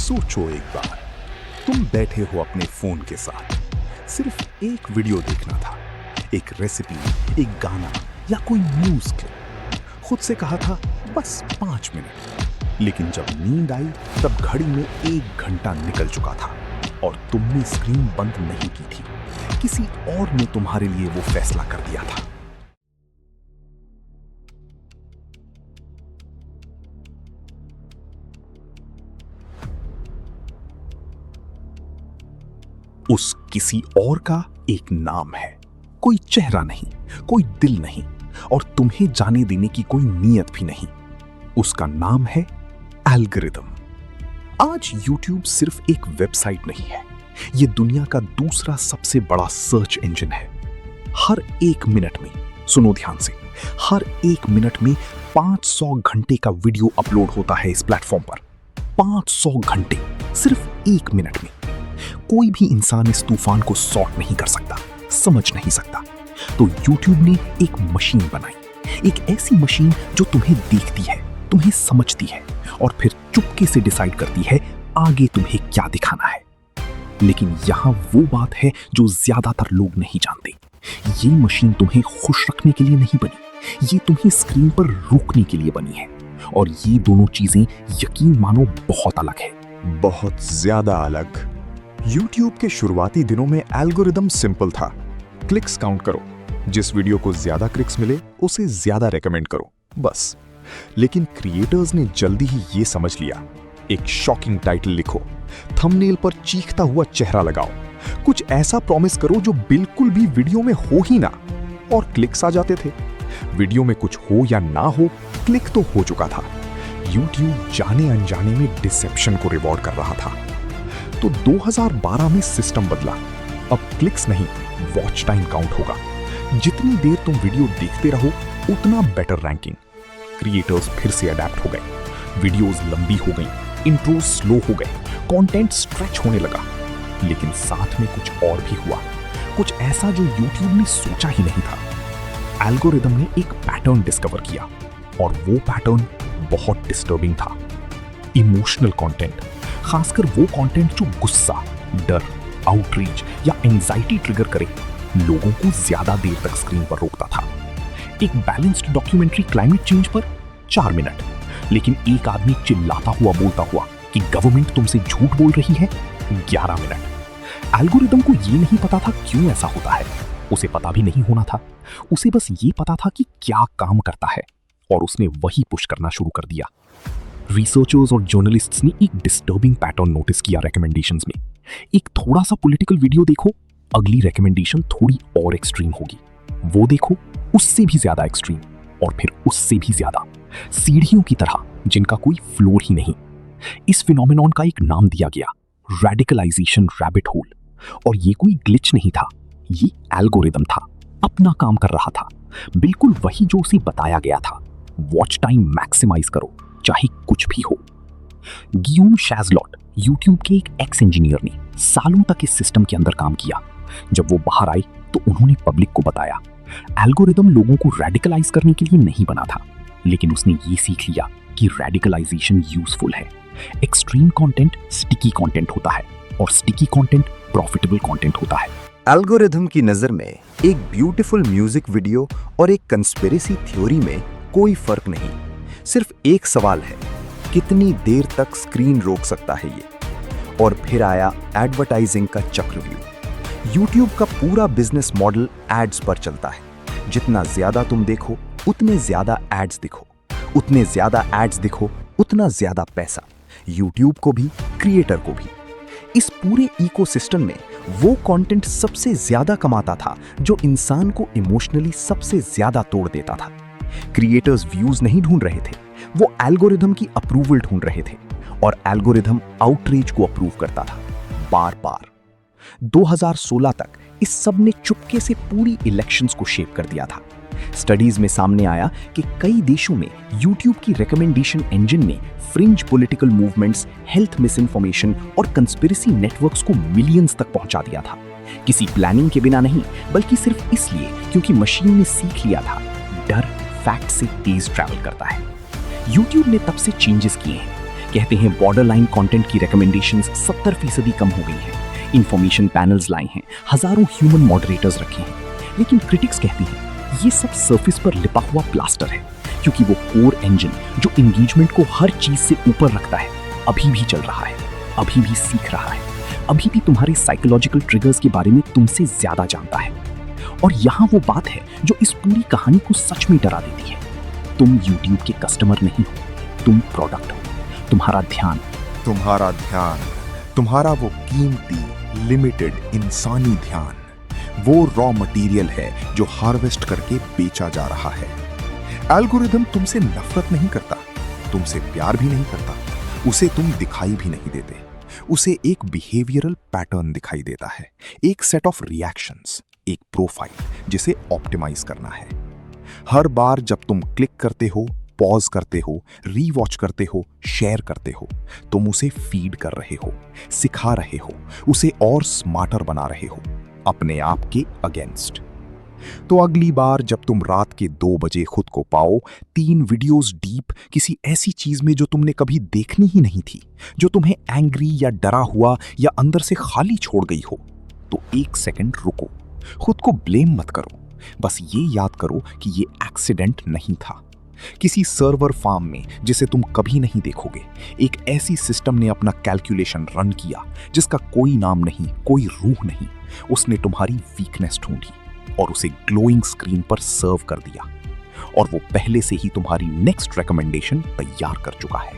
सोचो एक बार, तुम बैठे हो अपने फोन के साथ, सिर्फ एक वीडियो देखना था, एक रेसिपी, एक गाना या कोई न्यूज क्लिप। खुद से कहा था बस 5 मिनट, लेकिन जब नींद आई तब घड़ी में 1 घंटा निकल चुका था और तुमने स्क्रीन बंद नहीं की थी। किसी और ने तुम्हारे लिए वो फैसला कर दिया था। उस किसी और का एक नाम है, कोई चेहरा नहीं, कोई दिल नहीं और तुम्हें जाने देने की कोई नीयत भी नहीं। उसका नाम है एल्गोरिदम। आज YouTube सिर्फ एक वेबसाइट नहीं है, ये दुनिया का दूसरा सबसे बड़ा सर्च इंजन है। हर 1 मिनट में, सुनो ध्यान से, हर 1 मिनट में 500 घंटे का वीडियो अपलोड होता है इस प्लेटफॉर्म पर। 500 घंटे सिर्फ 1 मिनट में। कोई भी इंसान इस तूफान को सॉर्ट नहीं कर सकता, समझ नहीं सकता। तो YouTube ने एक मशीन बनाई, एक ऐसी मशीन जो तुम्हें देखती है, तुम्हें समझती है और फिर चुपके से डिसाइड करती है आगे तुम्हें क्या दिखाना है। लेकिन यहां वो बात है जो ज्यादातर लोग नहीं जानते। ये मशीन तुम्हें खुश रखने के लिए नहीं बनी, ये तुम्हें स्क्रीन पर रोकने के लिए बनी है। और ये दोनों चीजें यकीन मानो बहुत अलग है, बहुत ज्यादा अलग। YouTube के शुरुआती दिनों में एल्गोरिदम सिंपल था, क्लिक्स काउंट करो, जिस वीडियो को ज्यादा क्लिक्स मिले उसे ज्यादा रेकमेंड करो, बस। लेकिन क्रिएटर्स ने जल्दी ही ये समझ लिया, एक शॉकिंग टाइटल लिखो, थंबनेल पर चीखता हुआ चेहरा लगाओ, कुछ ऐसा प्रॉमिस करो जो बिल्कुल भी वीडियो में हो ही ना, और क्लिक्स आ जाते थे। वीडियो में कुछ हो या ना हो, क्लिक तो हो चुका था। YouTube जाने अनजाने में डिसेप्शन को रिवॉर्ड कर रहा था। तो 2012 में सिस्टम बदला। अब क्लिक्स नहीं, वॉच टाइम काउंट होगा। जितनी देर तुम वीडियो देखते रहो उतना बेटर रैंकिंग। क्रिएटर्स फिर से अडैप्ट हो गए, वीडियोस लंबी हो गई, इंट्रोज स्लो हो गए, कंटेंट स्ट्रेच होने लगा। लेकिन साथ में कुछ और भी हुआ, कुछ ऐसा जो YouTube ने सोचा ही नहीं था। एल्गोरिदम ने एक पैटर्न डिस्कवर किया और वो पैटर्न बहुत डिस्टर्बिंग था। इमोशनल कंटेंट, खासकर वो कंटेंट जो गुस्सा, डर, आउटरीच या एंजाइटी ट्रिगर करे, लोगों को ज्यादा देर तक स्क्रीन पर रोकता था। एक बैलेंस्ड डॉक्यूमेंट्री क्लाइमेट चेंज पर 4 मिनट, लेकिन एक आदमी चिल्लाता हुआ बोलता हुआ कि गवर्नमेंट तुमसे झूठ बोल रही है, 11 मिनट। एल्गोरिदम को ये नहीं पता था क्यों ऐसा होता है, उसे पता भी नहीं होना था। उसे बस ये पता था कि क्या काम करता है और उसने वही पुश करना शुरू कर दिया। रिसर्चर्स और जर्नलिस्ट्स ने एक डिस्टर्बिंग पैटर्न नोटिस किया रिकमेंडेशंस में। एक थोड़ा सा पॉलिटिकल वीडियो देखो, अगली रिकमेंडेशन थोड़ी और एक्सट्रीम होगी। वो देखो, उससे भी ज्यादा एक्सट्रीम, और फिर उससे भी ज्यादा, सीढ़ियों की तरह जिनका कोई फ्लोर ही नहीं। इस फिनोमेनॉन का एक नाम दिया गया, रेडिकलाइजेशन रैबिट होल। और ये कोई ग्लिच नहीं था, ये एल्गोरिदम था, अपना काम कर रहा था, बिल्कुल वही जो उसे बताया गया था। वॉच टाइम मैक्सिमाइज करो, चाहे कुछ भी हो। गियूम शैजलॉट, YouTube के एक एक्स इंजीनियर ने सालों तक इस सिस्टम के अंदर काम किया। जब वो बाहर आए तो उन्होंने पब्लिक को बताया, एल्गोरिदम लोगों को रेडिकलाइज करने के लिए नहीं बना था, लेकिन उसने ये सीख लिया कि रेडिकलाइजेशन यूजफुल है। एक्सट्रीम कंटेंट स्टिकी कंटेंट होता है और स्टिकी कंटेंट प्रॉफिटेबल कंटेंट होता है। एल्गोरिदम की नजर में एक ब्यूटीफुल म्यूजिक वीडियो और एक कंस्पिरेसी थ्योरी में कोई फर्क नहीं। सिर्फ एक सवाल है, कितनी देर तक स्क्रीन रोक सकता है ये। और फिर आया एडवर्टाइजिंग का चक्रव्यूह। YouTube का पूरा बिजनेस मॉडल एड्स पर चलता है। जितना ज्यादा तुम देखो उतने ज्यादा एड्स दिखो, उतने ज्यादा एड्स दिखो उतना ज्यादा पैसा, YouTube को भी, क्रिएटर को भी। इस पूरे इकोसिस्टम में वो कंटेंट सबसे ज्यादा कमाता था जो इंसान को इमोशनली सबसे ज्यादा तोड़ देता था। क्रिएटर्स व्यूज नहीं ढूंढ रहे थे, वो एल्गोरिदम की अप्रूवल ढूंढ रहे थे, और एल्गोरिदम आउटरीच को अप्रूव करता था बार बार। 2016 तक इस सब ने चुपके से पूरी इलेक्शंस को शेप कर दिया था। स्टडीज में सामने आया कि कई देशों में YouTube की रिकमेंडेशन इंजन ने fringe political movements, health miss information और कंस्पिरेसी नेटवर्क्स को मिलियंस तक पहुंचा दिया था। किसी प्लानिंग के बिना नहीं, बल्कि सिर्फ इसलिए क्योंकि मशीन ने सीख लिया था, डर फैक्ट से तेज ट्रैवल करता है। YouTube ने तब से चेंजेस किए हैं कहते हैं बॉर्डरलाइन कंटेंट की रिकमेंडेशंस 70% कम हो गई हैं। इंफॉर्मेशन पैनल्स लाए हैं, हजारों ह्यूमन मॉडरेटर्स रखे हैं। लेकिन क्रिटिक्स कहते हैं ये सब सरफेस पर लिपा हुआ प्लास्टर है, क्योंकि वो कोर इंजन जो एंगेजमेंट को हर चीज से ऊपर रखता है अभी भी चल रहा है, अभी भी सीख रहा है, अभी भी तुम्हारे साइकोलॉजिकल ट्रिगर्स के बारे में तुमसे ज्यादा जानता है। और यहाँ वो बात है जो इस पूरी कहानी को सच में डरा देती है। तुम YouTube के कस्टमर नहीं हो, तुम प्रोडक्ट हो। तुम्हारा ध्यान, तुम्हारा वो कीमती लिमिटेड इंसानी ध्यान, वो रॉ मटेरियल है जो हार्वेस्ट करके बेचा जा रहा है। एल्गोरिदम तुमसे नफरत नहीं करता, तुमसे प्यार भी नहीं करता, उसे तुम दिखाई भी नहीं देते। उसे एक बिहेवियरल पैटर्न दिखाई देता है, एक सेट ऑफ रिएक्शंस, एक प्रोफाइल जिसे ऑप्टिमाइज करना है। हर बार जब तुम क्लिक करते हो, पॉज करते हो, रीवॉच करते हो, शेयर करते हो, तुम उसे फीड कर रहे हो, सिखा रहे हो, उसे और स्मार्टर बना रहे हो, अपने आप के अगेंस्ट। तो अगली बार जब तुम रात के 2 बजे खुद को पाओ 3 वीडियोस डीप किसी ऐसी चीज में जो तुमने कभी देखनी ही नहीं थी, जो तुम्हें एंग्री या डरा हुआ या अंदर से खाली छोड़ गई हो, तो 1 सेकंड रुको, खुद को ब्लेम मत करो, बस ये याद करो कि ये एक्सीडेंट नहीं था। किसी सर्वर फार्म में जिसे तुम कभी नहीं देखोगे, एक ऐसी सिस्टम ने अपना कैलकुलेशन रन किया जिसका कोई नाम नहीं, कोई रूह नहीं। उसने तुम्हारी वीकनेस ढूंढी और उसे ग्लोइंग स्क्रीन पर सर्व कर दिया, और वो पहले से ही तुम्हारी नेक्स्ट रिकमेंडेशन तैयार कर चुका है।